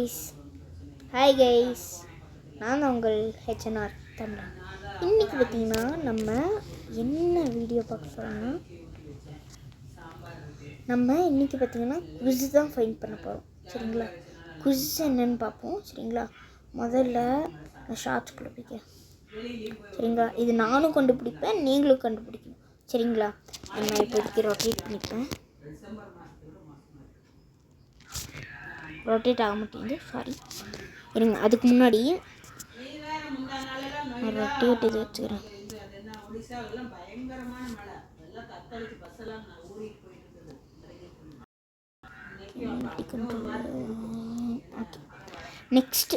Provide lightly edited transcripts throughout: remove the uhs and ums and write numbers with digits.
Guys, hi guys, நான் உங்கள் ஹெச்என்ஆர் தமிழ். இன்றைக்கி பார்த்திங்கன்னா நம்ம என்ன வீடியோ பார்க்க போகிறோம்னா, நம்ம இன்றைக்கி பார்த்திங்கன்னா குவிஸ் தான் ஃபைண்ட் பண்ண போகிறோம். சரிங்களா? குவிஸ் என்னன்னு பார்ப்போம். சரிங்களா? முதல்ல நான் ஷார்ட்ஸ் பிடிப்பேன். சரிங்களா? இது நானும் கண்டுபிடிப்பேன், நீங்களும் கண்டுபிடிக்கணும். சரிங்களா? நான் இப்போதைக்கு ரொட்டேட் பண்ணிப்பேன். ரொட்டேட் ஆக மாட்டேங்குது, சாரி. இருங்க, அதுக்கு முன்னாடி நான் ரொட்டேட் இது வச்சுக்கிறேன். நெக்ஸ்ட்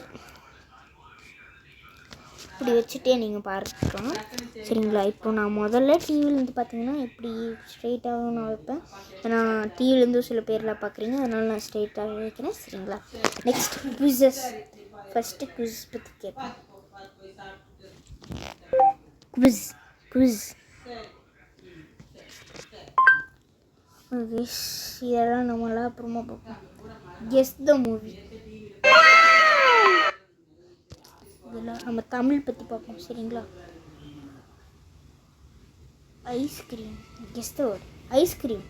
இப்படி வச்சுட்டே நீங்கள் பார்க்கலாம். சரிங்களா? இப்போ நான் முதல்ல டிவிலேருந்து பார்த்தீங்கன்னா எப்படி ஸ்ட்ரெயிட்டாகவும் நான் வைப்பேன். நான் டிவிலேருந்து சில பேர்லாம் பார்க்குறீங்க, அதனால் நான் ஸ்ட்ரெயிட்டாக வைக்கிறேன். சரிங்களா? Next quizzes. ஃபஸ்ட்டு குவிஸ் பற்றி கேட்பேன். குவிஸ் இதெல்லாம் நம்மளாம் அப்புறமா பார்ப்போம். Guess the movie. இதெல்லாம் நம்ம தமிழ் பற்றி பார்ப்போம். சரிங்களா? Ice cream. Guess the word. Ice cream.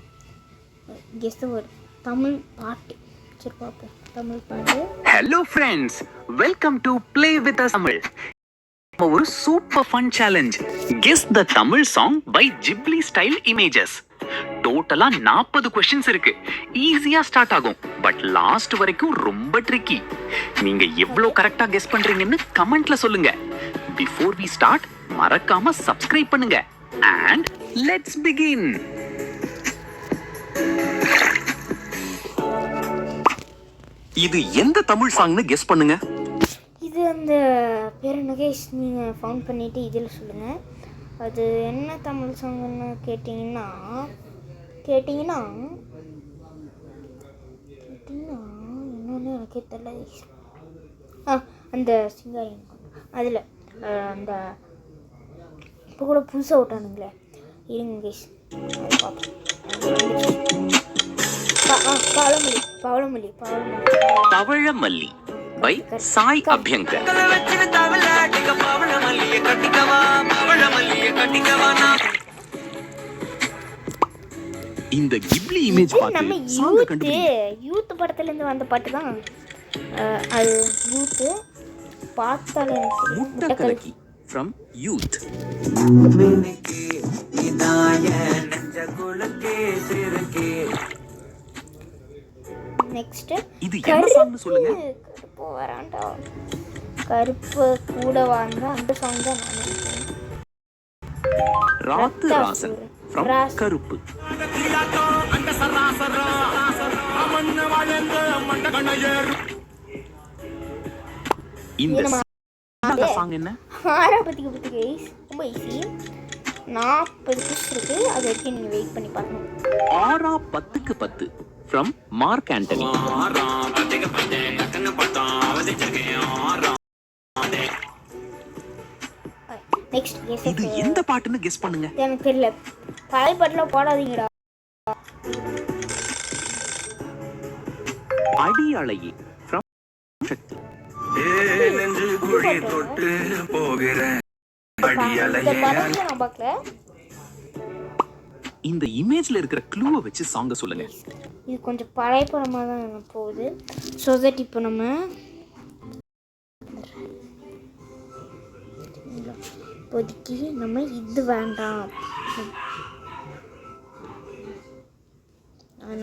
Guess the word. Tamil பாட்டு. சரி, பார்ப்போம். தமிழ் பாட்டு. Hello friends, welcome to play with us Tamil. ஒரு super fun challenge. Guess the Tamil song by Ghibli style images. டோட்டலா 40 क्वेश्चंस இருக்கு. ஈஸியா ஸ்டார்ட் ஆகும், பட் லாஸ்ட் வரைக்கும் ரொம்ப ட்ரிக்கி. நீங்க எவ்வளவு கரெக்ட்டா கெஸ் பண்றீங்கன்னு கமெண்ட்ல சொல்லுங்க. பிஃபோர் வி ஸ்டார்ட், மறக்காம சப்ஸ்கிரைப் பண்ணுங்க. And let's begin. இது எந்த தமிழ் சாங்னு கெஸ் பண்ணுங்க. இது அந்த பேர் நகேஷ், நீங்கள் ஃபவுண்ட் பண்ணிவிட்டு இதில் சொல்லுங்கள். அது என்ன தமிழ் சாங்குன்னு கேட்டிங்கன்னா இன்னொன்று எனக்கே தெரியல. அந்த சிங்காரி அதில் அந்த இப்போ கூட புதுசாக விட்டானுங்களே, இருங்க கேஷ் பவளமல்லி பவளமல்லி பை சாய் அபியங்கர். இந்த கிப்லி இமேஜ் பார்த்து நம்ம யூத் படத்துல இருந்து வந்த பாட்டு தான் அது. யூத் பார்த்தாலே முட்டை கலக்கி from யூத். நெக்ஸ்ட் இது என்ன சாங்னு சொல்லுங்க. கருப்பு வராண்டா, கருப்பு கூட வாங்க, அந்த சாங் தான் நான் நினைக்கிறேன். ராத்து ராசன் from கருப்பு. இந்த சாங் என்ன? ஆரம்பத்துக்கு கைஸ் ரொம்ப ஈஸி. 40 பிக்ஸ் இருக்கு, அது வரைக்கும் நீங்க வெயிட் பண்ணி பார்க்கணும். 10க்கு 10 from மார்க் ஆண்டனி. நெக்ஸ்ட் இது எந்த பாட்டுன்னு கெஸ் பண்ணுங்க. எனக்கு தெரியல, பழைய பாட்டுலாம் போடாதீங்கடா. அடி அழகி from சக்தி. நெஞ்சு குழி தொட்டு போகிறேன் அடி அழகி. நான் பார்க்கல. இந்த இமேஜ்ல இருக்கிற க்ளூவை வச்சு சாங்க சொல்லுங்க. இது கொஞ்சம் பழைய படமாக தான் போகுது. ஸோ தட் இப்போ நம்ம இப்போதைக்கு நம்ம இது வேண்டாம்.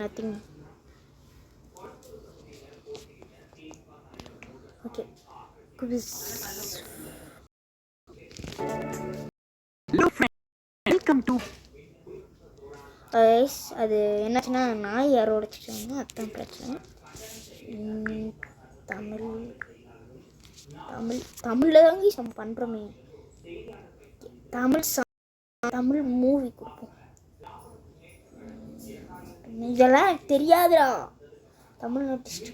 Nothing. Okay, quiz. Hello friends, welcome to. அது என்னாச்சுன்னா நாய் யாரோ உடைச்சிட்டாங்க, அதுதான் பிரச்சனை. தமிழில் தாங்க நம்ம பண்ணுறோமே. தமிழ் மூவி கொடுப்போம். இதெல்லாம் எனக்கு தெரியாதுடா. தமிழ் ஆர்டிஸ்ட்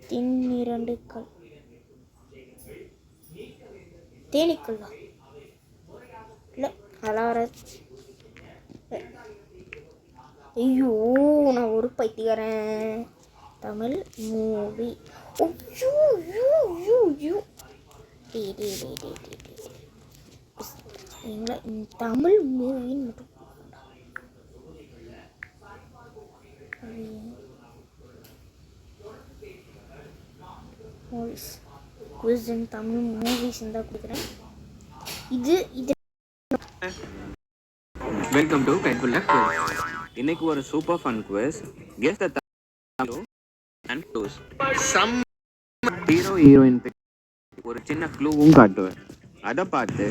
தென்னிரண்டுக்கள் தேனீக்கல்லா இல்லை, அதெல்லாம் வராது. ஐயோ, நான் ஒரு பைத்தியக்காரன். தமிழ் மூவி. ஐயோ யூ யூ யூ டே டே டே டே டே டே சரிங்களா, இந்த தமிழ் மூவின்னு மட்டும் மூவிஸ் குவிஸ் இன் தமிழ் மூவிஸ் தான் கொடுக்குறேன். இது வெல்கம் டு கைக்குள்ள குவிஸ். இன்னைக்கு ஒரு super fun quiz. Guess the and clues. Hero heroine ஒரு சின்ன க்ளூவும் காட்டுவேன். அதை பார்த்து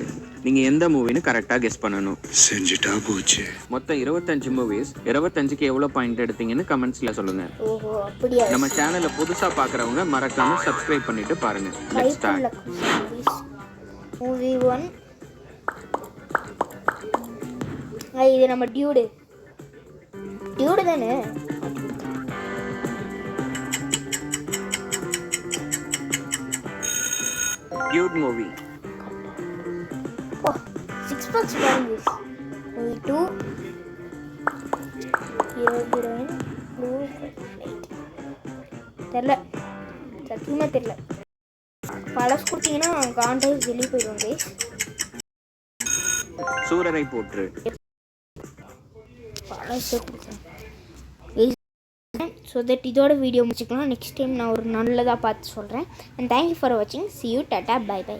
நீங்க எந்த மூவின்னு கரெக்டாக கெஸ் பண்ணணும். செஞ்சுட்டா போச்சு. மொத்தம் 25 மூவிஸ். 25க்கு எவ்வளோ பாயிண்ட் எடுத்தீங்கன்னு கமெண்ட்ஸ்ல சொல்லுங்க. ஓஹோ அப்படியா. நம்ம சேனலை புதுசா பார்க்குறவங்க மறக்காம சப்ஸ்கிரைப் பண்ணிட்டு பாருங்க. Let's start. மூவி 1. இது நம்ம டியூடு தானே. Dude movie. ஓ 6 bucks movies. Movie 2 hero heroine blue light தெரியல, சத்தியமாக தெரியல. பழசு கொடுத்தீங்கன்னா கான்டாக்ட் வெளியே போயிடுவோம் கைஸ். சூரரை போற்று. பழசு கொடுத்தேன் ஸோ தட் இதோட வீடியோ முடிச்சுக்கலாம். நெக்ஸ்ட் டைம் நான் ஒரு நல்லதாக பார்த்து சொல்கிறேன். அண்ட் தேங்க்யூ ஃபார் வாட்சிங். see you, tata, bye by.